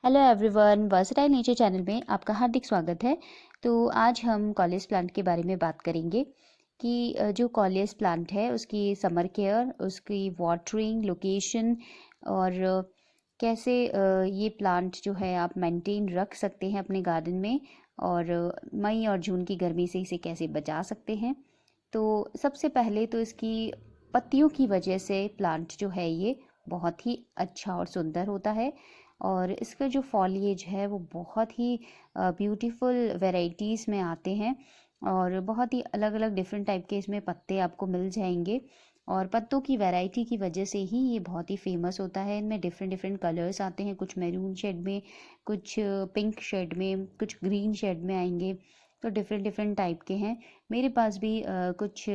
Hello everyone, versatile nature channel में आपका हार्दिक स्वागत है। तो आज हम कॉलेज प्लांट के बारे में बात करेंगे कि जो कॉलेज प्लांट है उसकी समर केयर, उसकी वाटरिंग, लोकेशन और कैसे ये प्लांट जो है आप मेंटेन रख सकते हैं अपने गार्डन में, और मई और जून की गर्मी से इसे कैसे बचा सकते हैं। तो सबसे पहले तो इसकी पत्तियों की वजह से प्लांट जो है ये बहुत ही अच्छा और सुंदर होता है, और इसका जो फॉलिएज है वो बहुत ही ब्यूटीफुल वैरायटीज़ में आते हैं, और बहुत ही अलग अलग डिफरेंट टाइप के इसमें पत्ते आपको मिल जाएंगे। और पत्तों की वैरायटी की वजह से ही ये बहुत ही फेमस होता है। इनमें डिफरेंट डिफरेंट कलर्स आते हैं, कुछ मैरून शेड में, कुछ पिंक शेड में, कुछ ग्रीन शेड में आएंगे। तो डिफरेंट डिफरेंट टाइप के हैं। मेरे पास भी कुछ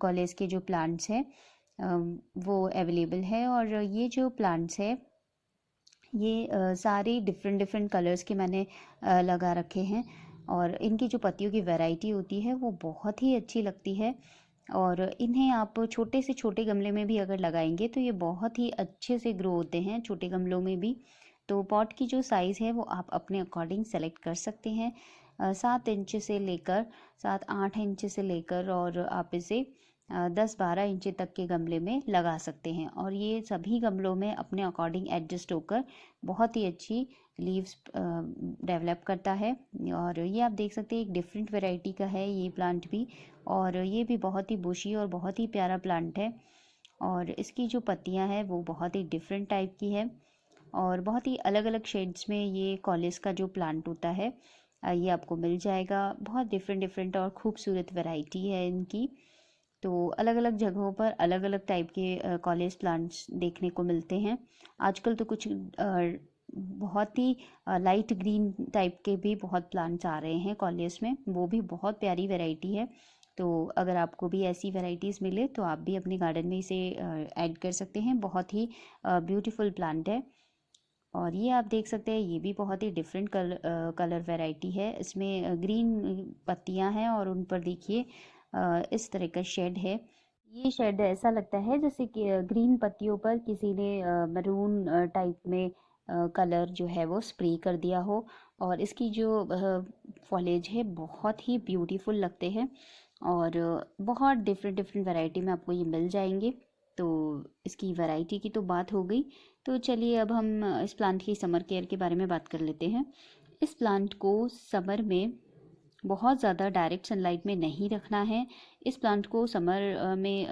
कॉलेज के जो प्लांट्स हैं वो अवेलेबल है, और ये जो प्लांट्स है ये सारे डिफरेंट डिफरेंट कलर्स के मैंने लगा रखे हैं। और इनकी जो पत्तियों की वैरायटी होती है वो बहुत ही अच्छी लगती है, और इन्हें आप छोटे से छोटे गमले में भी अगर लगाएंगे तो ये बहुत ही अच्छे से ग्रो होते हैं, छोटे गमलों में भी। तो पॉट की जो साइज़ है वो आप अपने अकॉर्डिंग सेलेक्ट कर सकते हैं। 7 इंच से लेकर 7-8 इंच से लेकर, और आप इसे 10-12 इंच तक के गमले में लगा सकते हैं, और ये सभी गमलों में अपने अकॉर्डिंग एडजस्ट होकर बहुत ही अच्छी लीव्स डेवलप करता है। और ये आप देख सकते हैं एक डिफरेंट वैरायटी का है ये प्लांट भी, और ये भी बहुत ही बुशी और बहुत ही प्यारा प्लांट है। और इसकी जो पत्तियां हैं वो बहुत ही डिफरेंट टाइप की है, और बहुत ही अलग अलग शेड्स में ये कॉलेज का जो प्लांट होता है ये आपको मिल जाएगा। बहुत डिफरेंट डिफरेंट और खूबसूरत वैरायटी है इनकी। तो अलग अलग जगहों पर अलग अलग टाइप के कॉलेज प्लांट्स देखने को मिलते हैं। आजकल तो कुछ बहुत ही लाइट ग्रीन टाइप के भी बहुत प्लांट्स आ रहे हैं कॉलेज में, वो भी बहुत प्यारी वैरायटी है। तो अगर आपको भी ऐसी वैरायटीज़ मिले तो आप भी अपने गार्डन में इसे ऐड कर सकते हैं। बहुत ही ब्यूटीफुल प्लांट है। और ये आप देख सकते हैं ये भी बहुत ही डिफरेंट कलर वैरायटी है। इसमें ग्रीन पत्तियां हैं, और उन पर देखिए इस तरह का शेड है। ये शेड ऐसा लगता है जैसे कि ग्रीन पत्तियों पर किसी ने मरून टाइप में कलर जो है वो स्प्रे कर दिया हो। और इसकी जो फॉलेज है बहुत ही ब्यूटीफुल लगते हैं, और बहुत डिफरेंट डिफरेंट वैरायटी में आपको ये मिल जाएंगे। तो इसकी वैरायटी की तो बात हो गई। तो चलिए अब हम इस प्लांट की समर केयर के बारे में बात कर लेते हैं। इस प्लांट को समर में बहुत ज़्यादा डायरेक्ट सनलाइट में नहीं रखना है। इस प्लांट को समर में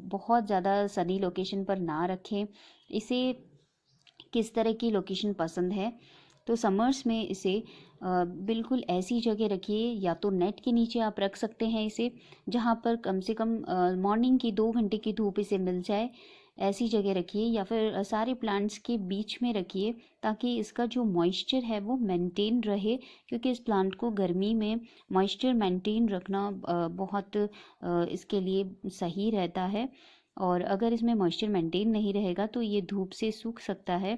बहुत ज़्यादा सनी लोकेशन पर ना रखें। इसे किस तरह की लोकेशन पसंद है, तो समर्स में इसे बिल्कुल ऐसी जगह रखिए, या तो नेट के नीचे आप रख सकते हैं इसे, जहाँ पर कम से कम मॉर्निंग की 2 घंटे की धूप इसे मिल जाए। ऐसी जगह रखिए, या फिर सारे प्लांट्स के बीच में रखिए, ताकि इसका जो मॉइस्चर है वो मेंटेन रहे। क्योंकि इस प्लांट को गर्मी में मॉइस्चर मेंटेन रखना बहुत इसके लिए सही रहता है। और अगर इसमें मॉइस्चर मेंटेन नहीं रहेगा तो ये धूप से सूख सकता है,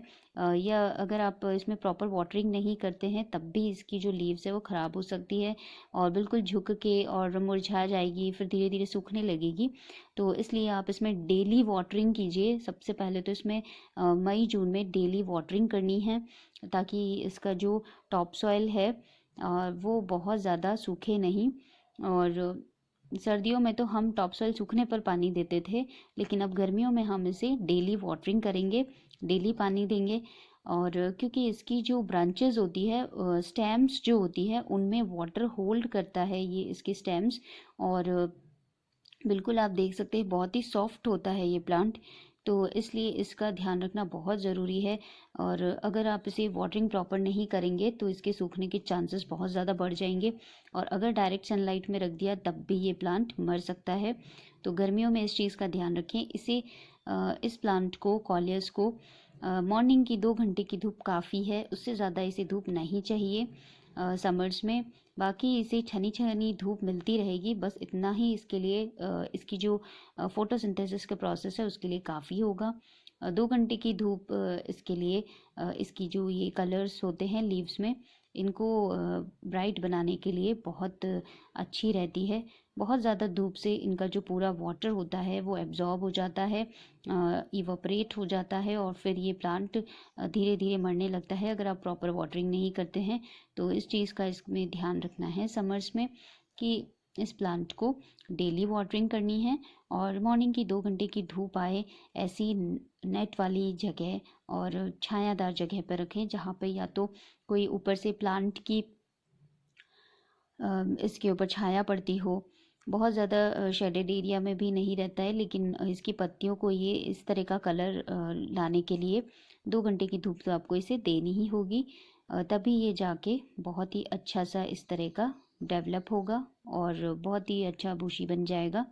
या अगर आप इसमें प्रॉपर वाटरिंग नहीं करते हैं तब भी इसकी जो लीव्स है वो ख़राब हो सकती है, और बिल्कुल झुक के और मुरझा जाएगी, फिर धीरे धीरे सूखने लगेगी। तो इसलिए आप इसमें डेली वाटरिंग कीजिए। सबसे पहले तो इसमें मई जून में डेली वाटरिंग करनी है, ताकि इसका जो टॉप सॉइल है वो बहुत ज़्यादा सूखे नहीं। और सर्दियों में तो हम टॉप सोइल सूखने पर पानी देते थे, लेकिन अब गर्मियों में हम इसे डेली वाटरिंग करेंगे, डेली पानी देंगे। और क्योंकि इसकी जो ब्रांचेस होती है, स्टेम्स जो होती है, उनमें वाटर होल्ड करता है ये इसके स्टेम्स। और बिल्कुल आप देख सकते हैं बहुत ही सॉफ्ट होता है ये प्लांट। तो इसलिए इसका ध्यान रखना बहुत ज़रूरी है। और अगर आप इसे वाटरिंग प्रॉपर नहीं करेंगे तो इसके सूखने के चांसेस बहुत ज़्यादा बढ़ जाएंगे, और अगर डायरेक्ट सनलाइट में रख दिया तब भी ये प्लांट मर सकता है। तो गर्मियों में इस चीज़ का ध्यान रखें। इस प्लांट को, कॉलियस को, मॉर्निंग की 2 घंटे की धूप काफ़ी है, उससे ज़्यादा इसे धूप नहीं चाहिए समर्स में। बाकी इसे छनी छनी धूप मिलती रहेगी, बस इतना ही इसके लिए इसकी जो फोटोसिंथेसिस का प्रोसेस है उसके लिए काफ़ी होगा। 2 घंटे की धूप इसके लिए इसकी जो ये कलर्स होते हैं लीव्स में, इनको ब्राइट बनाने के लिए बहुत अच्छी रहती है। बहुत ज़्यादा धूप से इनका जो पूरा वाटर होता है वो एब्जॉर्ब हो जाता है, इवापोरेट हो जाता है, और फिर ये प्लांट धीरे धीरे मरने लगता है अगर आप प्रॉपर वाटरिंग नहीं करते हैं। तो इस चीज़ का इसमें ध्यान रखना है समर्स में कि इस प्लांट को डेली वाटरिंग करनी है, और मॉर्निंग की 2 घंटे की धूप आए ऐसी नेट वाली जगह और छायादार जगह पर रखें, जहाँ पे या तो कोई ऊपर से प्लांट की इसके ऊपर छाया पड़ती हो। बहुत ज़्यादा शेडेड एरिया में भी नहीं रहता है, लेकिन इसकी पत्तियों को ये इस तरह का कलर लाने के लिए 2 घंटे की धूप तो आपको इसे देनी ही होगी, तभी ये जाके बहुत ही अच्छा सा इस तरह का डेवलप होगा और बहुत ही अच्छा बुशी बन जाएगा।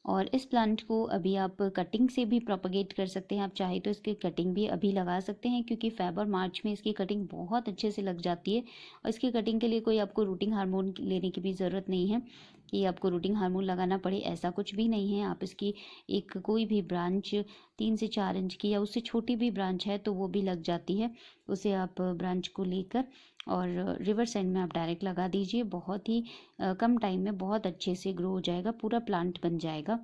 और इस प्लांट को अभी आप कटिंग से भी प्रोपगेट कर सकते हैं। आप चाहे तो इसकी कटिंग भी अभी लगा सकते हैं, क्योंकि फेब और मार्च में इसकी कटिंग बहुत अच्छे से लग जाती है। और इसकी कटिंग के लिए कोई आपको रूटिंग हार्मोन लेने की भी ज़रूरत नहीं है कि आपको रूटिंग हार्मोन लगाना पड़े, ऐसा कुछ भी नहीं है। आप इसकी एक कोई भी ब्रांच 3 से 4 इंच की या उससे छोटी भी ब्रांच है तो वो भी लग जाती है। उसे आप ब्रांच को लेकर और रिवर साइड में आप डायरेक्ट लगा दीजिए। बहुत ही कम टाइम में बहुत अच्छे से ग्रो हो जाएगा, पूरा प्लांट बन जाएगा।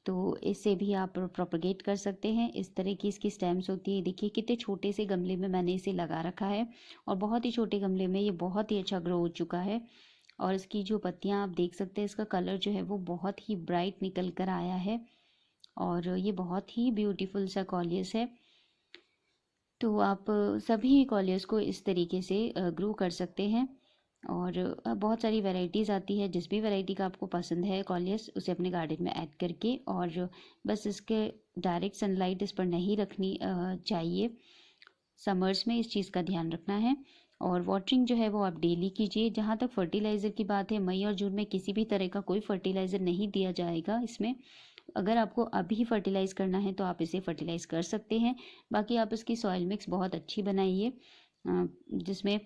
तो इससे भी आप प्रोपगेट कर सकते हैं। इस तरह की इसकी स्टेम्स होती है। देखिए कितने छोटे से गमले में मैंने इसे लगा रखा है, और बहुत ही छोटे गमले में ये बहुत ही अच्छा ग्रो हो चुका है। और इसकी जो पत्तियां आप देख सकते हैं, इसका कलर जो है वो बहुत ही ब्राइट निकल कर आया है, और ये बहुत ही ब्यूटीफुल सा कॉलियस है। तो आप सभी कॉलियस को इस तरीके से ग्रो कर सकते हैं। और बहुत सारी वैरायटीज़ आती है, जिस भी वैरायटी का आपको पसंद है कॉलियस, उसे अपने गार्डन में ऐड करके, और बस इसके डायरेक्ट सनलाइट इस पर नहीं रखनी चाहिए। समर्स में इस चीज़ का ध्यान रखना है। और वाटरिंग जो है वो आप डेली कीजिए। जहाँ तक फर्टिलाइज़र की बात है, मई और जून में किसी भी तरह का कोई फर्टिलाइज़र नहीं दिया जाएगा इसमें। अगर आपको अभी फर्टिलाइज़ करना है तो आप इसे फर्टिलाइज़ कर सकते हैं। बाकी आप इसकी सॉइल मिक्स बहुत अच्छी बनाइए, जिसमें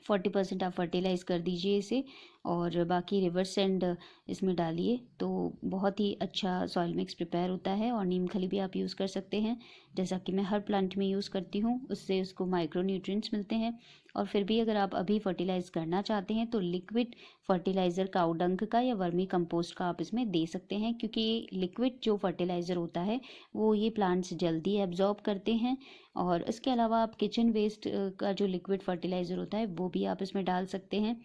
40% आप फर्टिलाइज़ कर दीजिए इसे, और बाकी रिवर सैंड इसमें डालिए, तो बहुत ही अच्छा सॉइल मिक्स प्रिपेयर होता है। और नीम खली भी आप यूज़ कर सकते हैं, जैसा कि मैं हर प्लांट में यूज़ करती हूँ, उससे उसको माइक्रो न्यूट्रिएंट्स मिलते हैं। और फिर भी अगर आप अभी फर्टिलाइज़ करना चाहते हैं तो लिक्विड फर्टिलाइज़र काऊ डंग का या वर्मी कंपोस्ट का आप इसमें दे सकते हैं, क्योंकि लिक्विड जो फर्टिलाइज़र होता है वो ये प्लांट्स जल्दी एब्जॉर्ब करते हैं। और इसके अलावा आप किचन वेस्ट का जो लिक्विड फर्टिलाइज़र होता है वो भी आप इसमें डाल सकते हैं,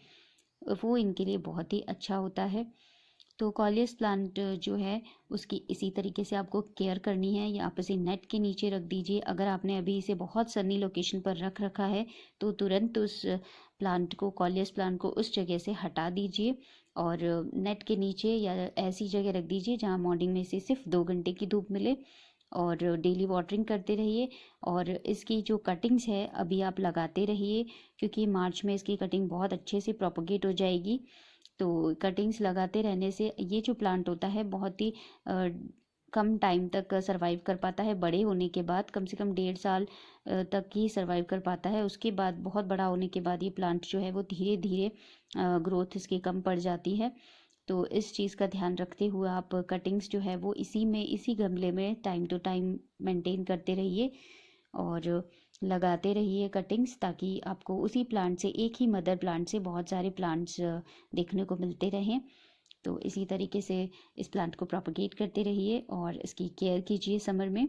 वो इनके लिए बहुत ही अच्छा होता है। तो कॉलियस प्लांट जो है उसकी इसी तरीके से आपको केयर करनी है, या आप इसे नेट के नीचे रख दीजिए। अगर आपने अभी इसे बहुत सनी लोकेशन पर रख रखा है तो तुरंत उस प्लांट को, कॉलियस प्लांट को उस जगह से हटा दीजिए, और नेट के नीचे या ऐसी जगह रख दीजिए जहाँ मॉर्निंग में से सिर्फ 2 घंटे की धूप मिले, और डेली वाटरिंग करते रहिए। और इसकी जो कटिंग्स है अभी आप लगाते रहिए, क्योंकि मार्च में इसकी कटिंग बहुत अच्छे से प्रोपगेट हो जाएगी। तो कटिंग्स लगाते रहने से ये जो प्लांट होता है बहुत ही कम टाइम तक सरवाइव कर पाता है। बड़े होने के बाद कम से कम 1.5 साल तक ही सरवाइव कर पाता है। उसके बाद बहुत बड़ा होने के बाद ये प्लांट जो है वो धीरे धीरे ग्रोथ इसकी कम पड़ जाती है। तो इस चीज़ का ध्यान रखते हुए आप कटिंग्स जो है वो इसी गमले में टाइम टू टाइम मेंटेन करते रहिए, और लगाते रहिए कटिंग्स, ताकि आपको उसी प्लांट से, एक ही मदर प्लांट से बहुत सारे प्लांट्स देखने को मिलते रहें। तो इसी तरीके से इस प्लांट को प्रोपगेट करते रहिए और इसकी केयर कीजिए समर में।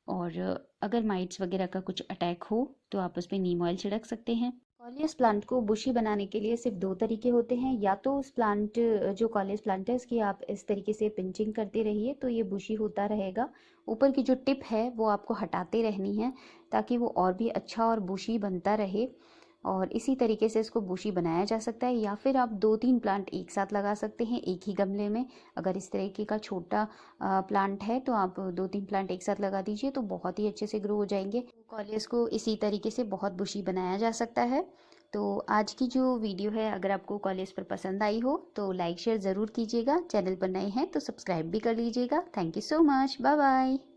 और अगर माइट्स वगैरह का कुछ अटैक हो तो आप उस पर नीम ऑयल छिड़क सकते हैं। कॉलियस प्लांट को बुशी बनाने के लिए सिर्फ 2 तरीके होते हैं। या तो उस प्लांट, जो कॉलियस प्लांट है उसकी आप इस तरीके से पिंचिंग करते रहिए तो ये बुशी होता रहेगा। ऊपर की जो टिप है वो आपको हटाते रहनी है, ताकि वो और भी अच्छा और बुशी बनता रहे। और इसी तरीके से इसको बुशी बनाया जा सकता है। या फिर आप 2-3 प्लांट एक साथ लगा सकते हैं एक ही गमले में। अगर इस तरीके का छोटा प्लांट है तो आप 2-3 प्लांट एक साथ लगा दीजिए, तो बहुत ही अच्छे से ग्रो हो जाएंगे। कॉलियस को इसी तरीके से बहुत बुशी बनाया जा सकता है। तो आज की जो वीडियो है, अगर आपको कॉलियस पर पसंद आई हो तो लाइक शेयर ज़रूर कीजिएगा। चैनल पर नए हैं तो सब्सक्राइब भी कर लीजिएगा। Thank you so much. Bye bye.